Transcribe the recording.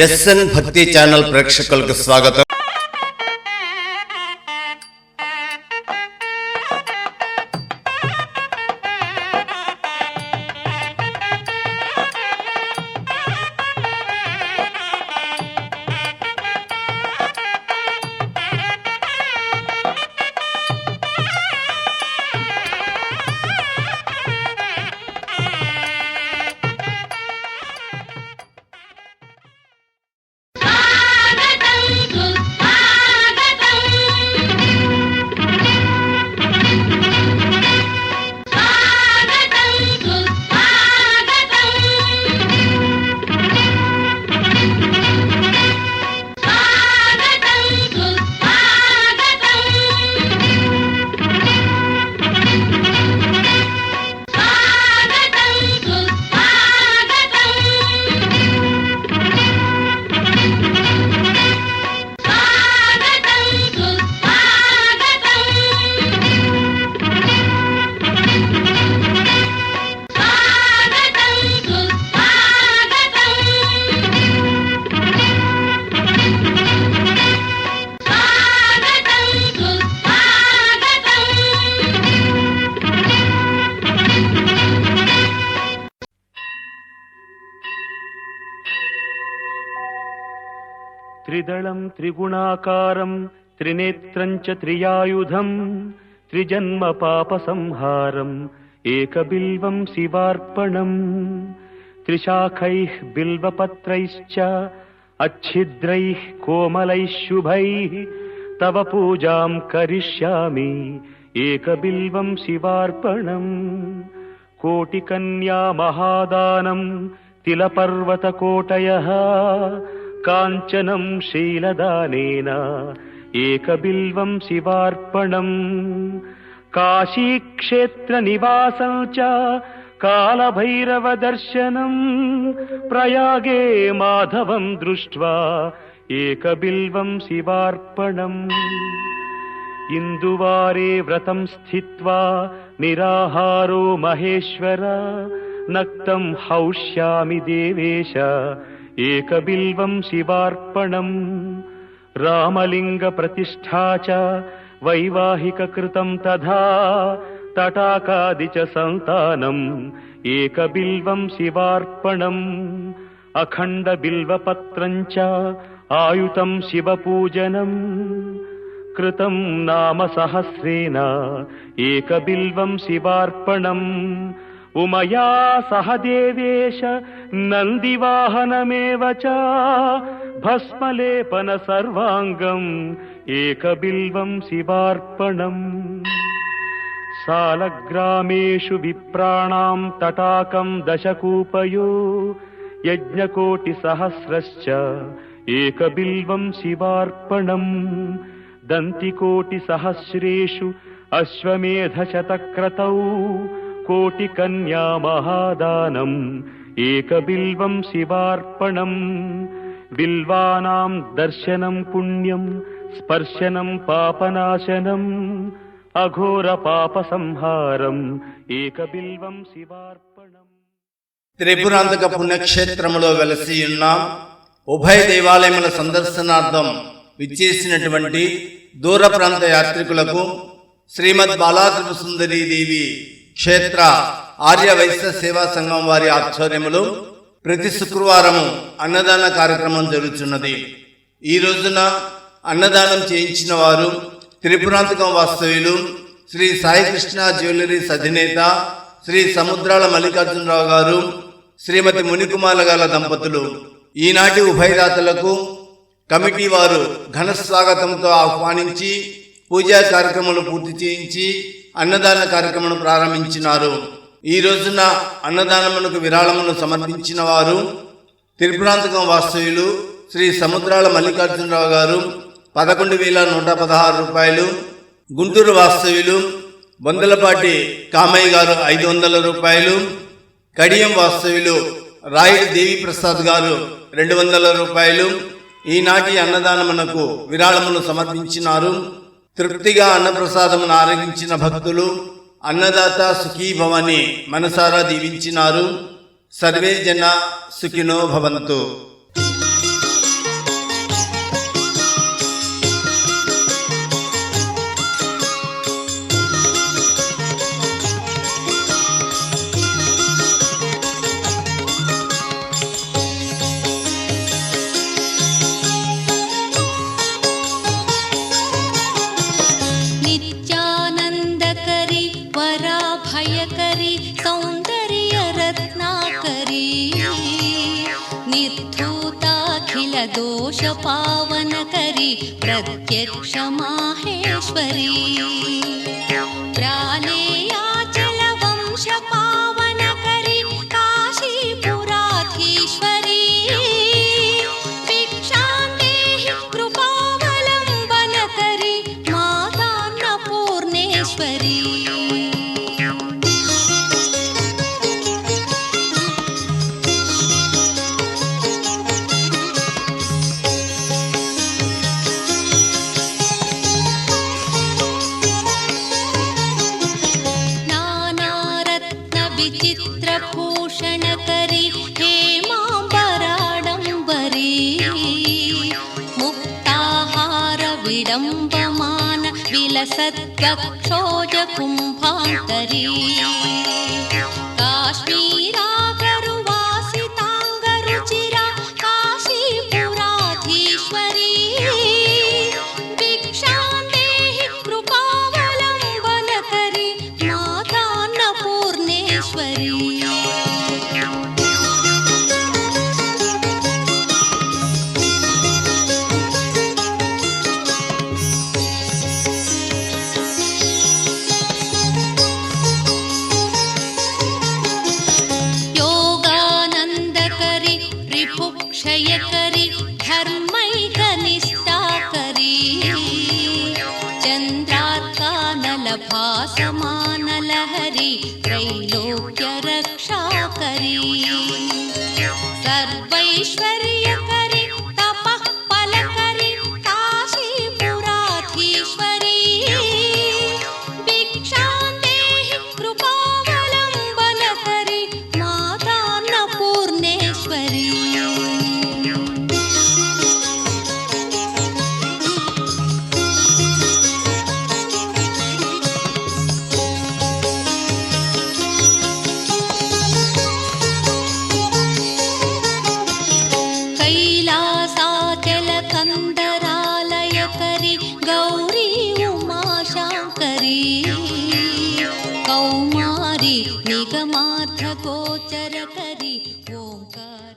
SN భక్తి channel ప్రేక్షకులకు స్వాగతం. త్రిదళం త్రిగుణాకారం త్రినేత్రం చ త్రియాయుధం త్రిజన్మ పాప సంహారం ఏకబిల్వం శివార్పణం త్రిశాఖైః బిల్వపత్రైశ్చ అచ్ఛిద్రైః కోమలైః శుభైః తవ పూజాం కరిష్యామి ఏకబిల్వం శివార్పణం కోటికన్యా మహాదానం తిలపర్వతకోటయః కాంచనం శీలదానేన ఏకబిల్వం శివార్పణం కాశీక్షేత్ర నివాసం చ కాలభైరవ దర్శనం ప్రయాగే మాధవం దృష్ట్వా ఏకబిల్వం శివార్పణం ఇందువారే వ్రతం స్థిత్వా నిరాహారో మహేశ్వర నక్తం హౌష్యామి దేవేశ ఏకబిల్వం శివార్పణం రామలింగ ప్రతిష్ఠా చ వైవాహిక కృతం తథా తటాకాది చ సంతానం ఏకబిల్వం శివార్పణం అఖండ బిల్వపత్రం చ ఆయుతం శివపూజనం కృతం నామ సహస్రేణ ఏకబిల్వం శివార్పణం ఉమయా సహ దేవేశ నందివాహనమేవ చ భస్మలేపన సర్వాంగం ఏకబిల్వం శివార్పణం సాలగ్రామేషు విప్రాణాం తటాకం దశకూపయో యజ్ఞకోటి సహస్రశ్చ ఏకబిల్వం శివార్పణం దంతికోటి సహస్రేషు అశ్వమేధ శతక్రతౌ కోటికన్యా మహాదానం ఏకబిల్వం శివార్పణం బిల్వానాం దర్శనం పుణ్యం స్పర్శనం పాపనాశనం అఘోర పాప సంహారం ఏకబిల్వం శివార్పణం. త్రిపురాంతక పుణ్యక్షేత్రములో వెలసి ఉన్న ఉభయ దేవాలయముల సందర్శనార్థం విచ్చేసినటువంటి దూర ప్రాంత యాత్రికులకు శ్రీమద్ బాలాత్రిపుర సుందరీ దేవి క్షేత్ర ఆర్య వైశ్య సేవా సంఘం వారి ఆధ్వర్యములో ప్రతి శుక్రవారము అన్నదాన కార్యక్రమం జరుగుతున్నది. ఈ రోజున అన్నదానం చేయించిన వారు త్రిపురాంతకం వాస్తవ్యులు శ్రీ సాయికృష్ణ జ్యువెలరీస్ అధినేత శ్రీ సముద్రాల మల్లికార్జునరావు గారు, శ్రీమతి మునికుమాల గాల దంపతులు. ఈనాటి ఉభయదాతలకు కమిటీ వారు ఘన స్వాగతంతో ఆహ్వానించి పూజా కార్యక్రమాలు పూర్తి చేయించి అన్నదాన కార్యక్రమం ప్రారంభించినారు. ఈ రోజున అన్నదానమునకు విరాళమును సమర్పించిన వారు త్రిపురాంతకం వాస్తవ్యులు శ్రీ సముద్రాల మల్లికార్జునరావు గారు 11,116 రూపాయలు, గుంటూరు వాస్తవ్యులు బొందలపాటి కామయ్య గారు 500 రూపాయలు, కడియం వాస్తవ్యులు రాయుడు దేవిప్రసాద్ గారు 200 రూపాయలు ఈనాటి అన్నదానమునకు విరాళమును సమర్పించినారు. తృప్తిగా అన్నప్రసాదమును ఆరగించిన భక్తులు అన్నదాత సుఖీభవని మనసారా దీవించినారు. సర్వే జన సుఖినో భవంతు. दोष पावन करी प्रत्यक्ष माहेश्वरी प्रालेयाचल वंश पावन करी काशीपुराधीश्वरी भिक्षां देहि कृपावलंबन करी मातान्नपूर्णेश्वरी विचित्रभूषण करी हेमाम्बराडम्बरी मुक्ताहार विडम्बमान विलसद्वक्षोज कुम्भान्तरी काश्मीरागरुवासिताङ्गरुचिरा काशीपुराधीश्वरी भिक्षां देहि कृपावलम्बन करी मातान्नपूर्णेश्वरी योगानन्दकरी रिपुक्षयकरी धर्मैकनिष्ठाकरी चन्द्रार्कानलभासमानलहरी त्रैलोक्यरक्षाकरी सर्वैश्वर्यकरी तपः फलकरी काशीपुराधीश्वरी भिक्षां देहि कृपावलम्बन करी मातान्नपूर्णेश्वरी कैलासाचलकन्दरालयकरी गौरी उमाशाङ्करी कौमारी निगमार्थगोचरकरी ओङ्कार